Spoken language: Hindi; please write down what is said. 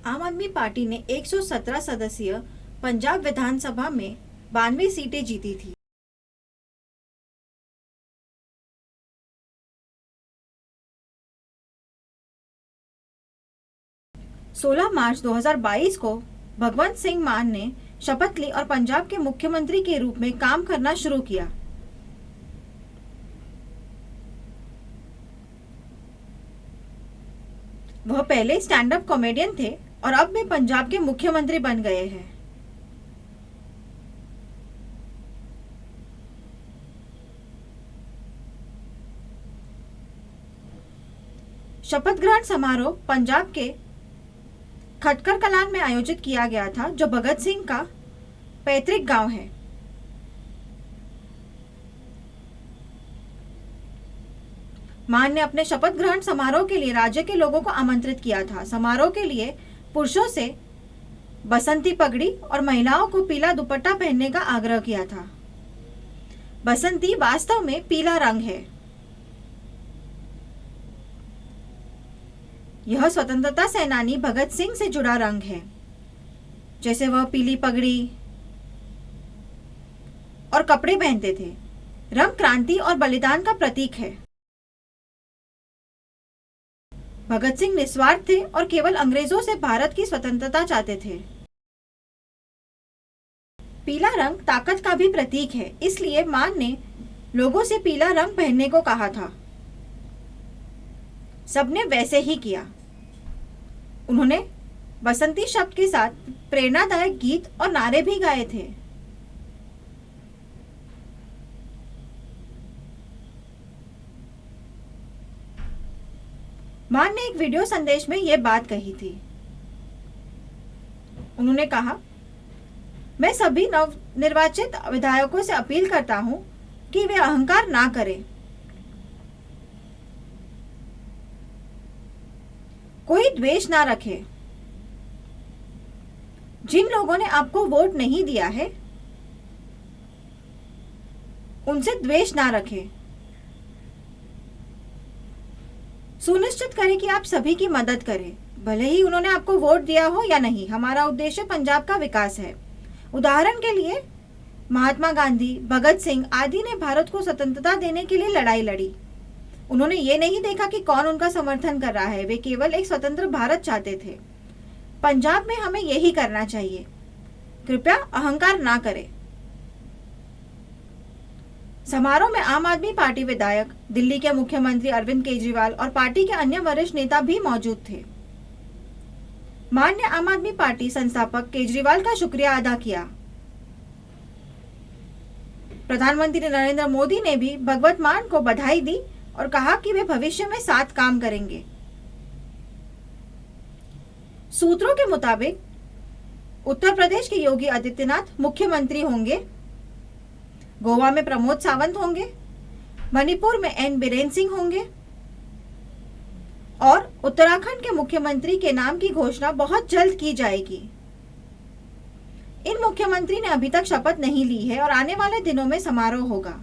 आम आदमी पार्टी ने 117 सदस्यीय पंजाब विधानसभा में 92 सीटें जीती थी। सोलह मार्च 2022 को भगवंत सिंह मान ने शपथ ली और पंजाब के मुख्यमंत्री के रूप में काम करना शुरू किया। वह पहले स्टैंड अप कॉमेडियन थे और अब वे पंजाब के मुख्यमंत्री बन गए हैं। शपथ ग्रहण समारोह पंजाब के खटकर कलान में आयोजित किया गया था, जो भगत सिंह का पैतृक गांव है। मान ने अपने शपथ ग्रहण समारोह के लिए राज्य के लोगों को आमंत्रित किया था। समारोह के लिए पुरुषों से बसंती पगड़ी और महिलाओं को पीला दुपट्टा पहनने का आग्रह किया था। बसंती वास्तव में पीला रंग है। यह स्वतंत्रता सेनानी भगत सिंह से जुड़ा रंग है, जैसे वह पीली पगड़ी और कपड़े पहनते थे। रंग क्रांति और बलिदान का प्रतीक है। भगत सिंह निस्वार्थ थे और केवल अंग्रेजों से भारत की स्वतंत्रता चाहते थे। पीला रंग ताकत का भी प्रतीक है, इसलिए मान ने लोगों से पीला रंग पहनने को कहा था। सबने वैसे ही किया। उन्होंने बसंती शब्द के साथ प्रेरणादायक गीत और नारे भी गाए थे। मान ने एक वीडियो संदेश में यह बात कही थी। उन्होंने कहा, मैं सभी नवनिर्वाचित विधायकों से अपील करता हूं कि वे अहंकार ना करें। कोई द्वेष ना रखे। जिन लोगों ने आपको वोट नहीं दिया है, उनसे द्वेष ना रखें। सुनिश्चित करें कि आप सभी की मदद करें, भले ही उन्होंने आपको वोट दिया हो या नहीं। हमारा उद्देश्य पंजाब का विकास है। उदाहरण के लिए महात्मा गांधी, भगत सिंह आदि ने भारत को स्वतंत्रता देने के लिए लड़ाई लड़ी। उन्होंने ये नहीं देखा कि कौन उनका समर्थन कर रहा है, वे केवल एक स्वतंत्र भारत चाहते थे। पंजाब में हमें यही करना चाहिए। कृपया अहंकार ना करें। समारोह में आम आदमी पार्टी विधायक, दिल्ली के मुख्यमंत्री अरविंद केजरीवाल और पार्टी के अन्य वरिष्ठ नेता भी मौजूद थे। मान ने आम आदमी पार्टी संस्थापक केजरीवाल का शुक्रिया अदा किया। प्रधानमंत्री नरेंद्र मोदी ने भी भगवत मान को बधाई दी और कहा कि वे भविष्य में साथ काम करेंगे। सूत्रों के मुताबिक उत्तर प्रदेश के योगी आदित्यनाथ मुख्यमंत्री होंगे, गोवा में प्रमोद सावंत होंगे, मणिपुर में एन बीरेन सिंह होंगे और उत्तराखंड के मुख्यमंत्री के नाम की घोषणा बहुत जल्द की जाएगी। इन मुख्यमंत्री ने अभी तक शपथ नहीं ली है और आने वाले दिनों में समारोह होगा।